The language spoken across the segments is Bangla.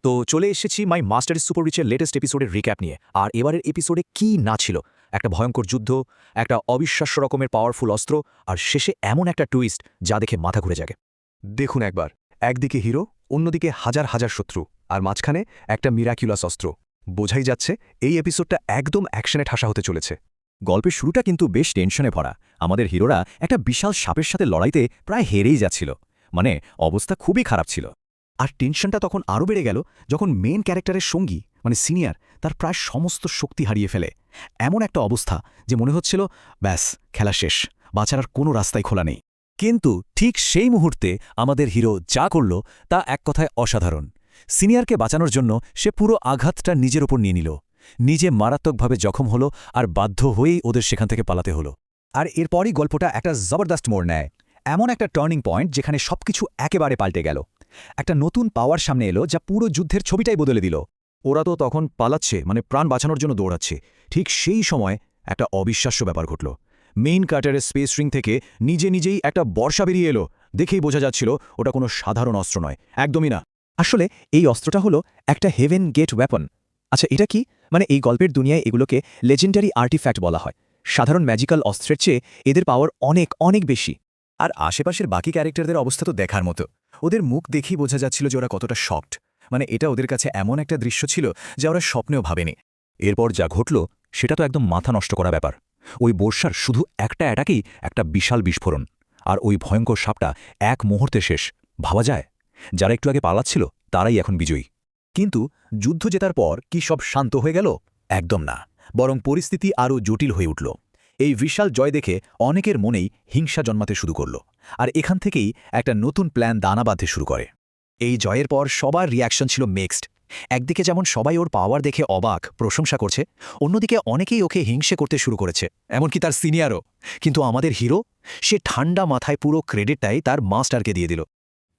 তো চলে এসেছি মাই মাস্টার সুপার রিচের লেটেস্ট এপিসোডের রিক্যাপ নিয়ে। আর এবারের এপিসোডে কি না ছিল, একটা ভয়ঙ্কর যুদ্ধ, একটা অবিশ্বাস্য রকমের পাওয়ারফুল অস্ত্র, আর শেষে এমন একটা টুইস্ট যা দেখে মাথা ঘুরে যাবে। দেখুন একবার, একদিকে হিরো, অন্যদিকে হাজার হাজার শত্রু, আর মাঝখানে একটা মিরাকিউলাস অস্ত্র। বোঝাই যাচ্ছে এই এপিসোডটা একদম অ্যাকশনে ঠাসা হতে চলেছে। গল্পের শুরুটা কিন্তু বেশ টেনশনে ভরা। আমাদের হিরোরা একটা বিশাল সাপের সাথে লড়াইতে প্রায় হেরেই যাচ্ছিল, মানে অবস্থা খুবই খারাপ ছিল। আর টেনশনটা তখন আরও বেড়ে গেল যখন মেইন ক্যারেক্টারের সঙ্গী মানে সিনিয়র তার প্রায় সমস্ত শক্তি হারিয়ে ফেলে। এমন একটা অবস্থা যে মনে হচ্ছিল ব্যাস খেলা শেষ, বাঁচার আর কোনো রাস্তাই খোলা নেই। কিন্তু ঠিক সেই মুহূর্তে আমাদের হিরো যা করল তা এক কথায় অসাধারণ। সিনিয়রকে বাঁচানোর জন্য সে পুরো আঘাতটা নিজের ওপর নিয়ে নিল, নিজে মারাত্মকভাবে জখম হলো আর বাধ্য হয়েই ওদের সেখান থেকে পালাতে হলো। আর এরপরই গল্পটা একটা জবরদস্ত মোড় নেয়। এমন একটা টার্নিং পয়েন্ট যেখানে সবকিছু একেবারে পাল্টে গেল। একটা নতুন পাওয়ার সামনে এলো যা পুরো যুদ্ধের ছবিটাই বদলে দিল। ওরা তো তখন পালাচ্ছে, মানে প্রাণ বাঁচানোর জন্য দৌড়াচ্ছে। ঠিক সেই সময় একটা অবিশ্বাস্য ব্যাপার ঘটল। মেইন কার্টারের স্পেস রিং থেকে নিজেই একটা বর্ষা বেরিয়ে এলো। দেখেই বোঝা যাচ্ছিল ওটা কোনো সাধারণ অস্ত্র নয়, একদমই না। আসলে এই অস্ত্রটা হলো একটা হেভেন গেট ওয়েপন। আচ্ছা, এটা কি? মানে এই গল্পের দুনিয়ায় এগুলোকে লেজেন্ডারি আর্টিফ্যাক্ট বলা হয়। সাধারণ ম্যাজিক্যাল অস্ত্রের চেয়ে এদের পাওয়ার অনেক অনেক বেশি। আর আশেপাশের বাকি ক্যারেক্টারদের অবস্থা তো দেখার মতো। ওদের মুখ দেখেই বোঝা যাচ্ছিল যে ওরা কতটা শকড। মানে এটা ওদের কাছে এমন একটা দৃশ্য ছিল যা ওরা স্বপ্নেও ভাবেনি। এরপর যা ঘটল সেটা তো একদম মাথা নষ্ট করা ব্যাপার। ওই বর্ষার শুধু একটা অ্যাটাকেই একটা বিশাল বিস্ফোরণ, আর ওই ভয়ঙ্কর সাপটা এক মুহূর্তে শেষ। ভাবা যায়, যারা একটু আগে পালাচ্ছিল তারাই এখন বিজয়ী। কিন্তু যুদ্ধ জেতার পর কি সব শান্ত হয়ে গেল? একদম না, বরং পরিস্থিতি আরও জটিল হয়ে উঠল। এই বিশাল জয় দেখে অনেকের মনেই হিংসা জন্মাতে শুরু করল। আর এখান থেকেই একটা নতুন প্ল্যান দানা বাঁধতে শুরু করে। এই জয়ের পর সবার রিয়াকশন ছিল মিক্সড। একদিকে যেমন সবাই ওর পাওয়ার দেখে অবাক, প্রশংসা করছে, অন্যদিকে অনেকেই ওকে হিংসে করতে শুরু করেছে, এমনকি তার সিনিয়রও। কিন্তু আমাদের হিরো, সে ঠান্ডা মাথায় পুরো ক্রেডিটটাই তার মাস্টারকে দিয়ে দিল।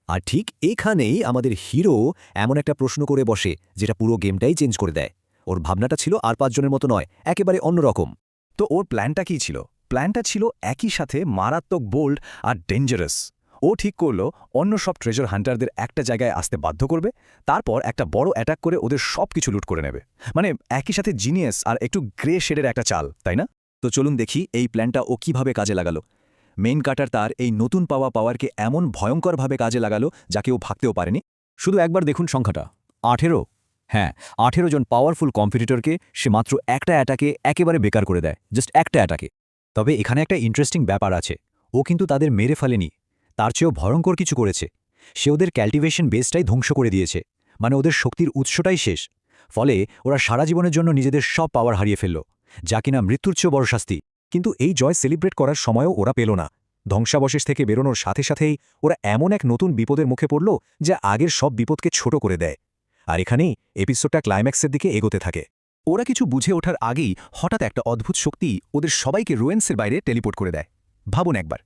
আর ঠিক এখানেই আমাদের হিরো এমন একটা প্রশ্ন করে বসে যেটা পুরো গেমটাই চেঞ্জ করে দেয়। ওর ভাবনাটা ছিল আর 5 জনের মতো নয়, একেবারে অন্যরকম। তো ওর প্ল্যানটা কী ছিল? প্ল্যানটা ছিল একই সাথে মারাত্মক বোল্ড আর ডেঞ্জারাস। ও ঠিক করল অন্য সব ট্রেজার হান্টারদের একটা জায়গায় আসতে বাধ্য করবে, তারপর একটা বড় অ্যাটাক করে ওদের সব কিছু লুট করে নেবে। মানে একই সাথে জিনিয়াস আর একটু গ্রে শেডের একটা চাল, তাই না? তো চলুন দেখি এই প্ল্যানটা ও কিভাবে কাজে লাগালো। মেইন কাটার তার এই নতুন পাওয়ারকে এমন ভয়ঙ্করভাবে কাজে লাগালো যাকে ও ভাবতেও পারেনি। শুধু একবার দেখুন সংখ্যাটা, 18। হ্যাঁ, 18 জন পাওয়ারফুল কম্পিটিটরকে সে মাত্র একটা অ্যাটাকে একেবারে বেকার করে দেয়, জাস্ট একটা অ্যাটাকে। তবে এখানে একটা ইন্টারেস্টিং ব্যাপার আছে, ও কিন্তু তাদের মেরে ফেলেনি, তার চেয়েও ভয়ঙ্কর কিছু করেছে। সে ওদের ক্যাল্টিভেশন বেসটাই ধ্বংস করে দিয়েছে, মানে ওদের শক্তির উৎসটাই শেষ। ফলে ওরা সারা জীবনের জন্য নিজেদের সব পাওয়ার হারিয়ে ফেলল, যা কিনা মৃত্যুর চেয়েও বড় শাস্তি। কিন্তু এই জয় সেলিব্রেট করার সময়ও ওরা পেল না। ধ্বংসাবশেষ থেকে বেরোনোর সাথে সাথেই ওরা এমন এক নতুন বিপদের মুখে পড়ল যা আগের সব বিপদকে ছোট করে দেয়। আর এখানেই এপিসোডটা ক্লাইম্যাক্সের দিকে এগোতে থাকে। ওরা কিছু বুঝে ওঠার আগেই হঠাৎ একটা অদ্ভুত শক্তি ওদের সবাইকে রুয়েন্সের বাইরে টেলিপোর্ট করে দেয়। ভাবুন একবার,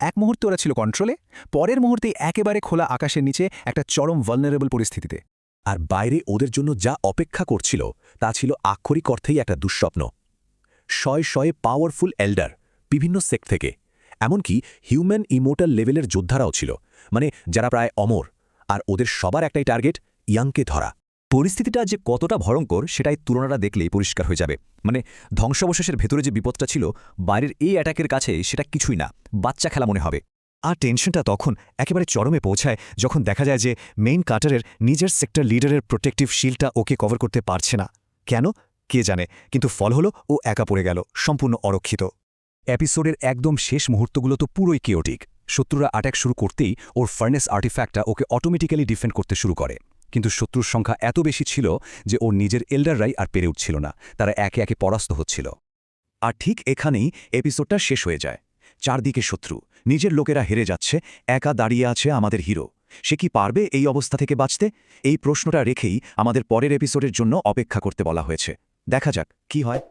এক মুহূর্তে ওরা ছিল কন্ট্রোলে, পরের মুহূর্তেই একেবারে খোলা আকাশের নিচে একটা চরম ভালনারেবল পরিস্থিতিতে। আর বাইরে ওদের জন্য যা অপেক্ষা করছিল তা ছিল আক্ষরিক অর্থেই একটা দুঃস্বপ্ন। শয়ে শয়ে পাওয়ারফুল এল্ডার, বিভিন্ন সেক্ট থেকে, এমনকি হিউম্যান ইমোর্টাল লেভেলের যোদ্ধারাও ছিল, মানে যারা প্রায় অমর। আর ওদের সবার একটাই টার্গেট, ইয়াংকে ধরা। পরিস্থিতিটা যে কতটা ভয়ঙ্কর সেটাই তুলনাটা দেখলেই পরিষ্কার হয়ে যাবে। মানে ধ্বংসাবশেষের ভেতরে যে বিপদটা ছিল বাইরের এই অ্যাটাকের কাছে সেটা কিছুই না, বাচ্চা খেলা মনে হবে। আর টেনশনটা তখন একেবারে চরমে পৌঁছায় যখন দেখা যায় যে মেইন কার্টারের নিজের সেক্টর লিডারের প্রোটেক্টিভ শিল্ডটা ওকে কভার করতে পারছে না। কেন কে জানে, কিন্তু ফল হলো ও একা পড়ে গেল, সম্পূর্ণ অরক্ষিত। এপিসোডের একদম শেষ মুহূর্তগুলো তো পুরোই কেওটিক। শত্রুরা অ্যাটাক শুরু করতেই ওর ফার্নেস আর্টিফ্যাক্টটা ওকে অটোমেটিক্যালি ডিফেন্ড করতে শুরু করে। কিন্তু শত্রুর সংখ্যা এত বেশি ছিল যে ওর নিজের এল্ডাররাই আর পেরে উঠছিল না, তারা একে একে পরাস্ত হচ্ছিল। আর ঠিক এখানেই এপিসোডটা শেষ হয়ে যায়। চারদিকে শত্রু, নিজের লোকেরা হেরে যাচ্ছে, একা দাঁড়িয়ে আছে আমাদের হিরো। সে কি পারবে এই অবস্থা থেকে বাঁচতে? এই প্রশ্নটা রেখেই আমাদের পরের এপিসোডের জন্য অপেক্ষা করতে বলা হয়েছে। দেখা যাক কি হয়।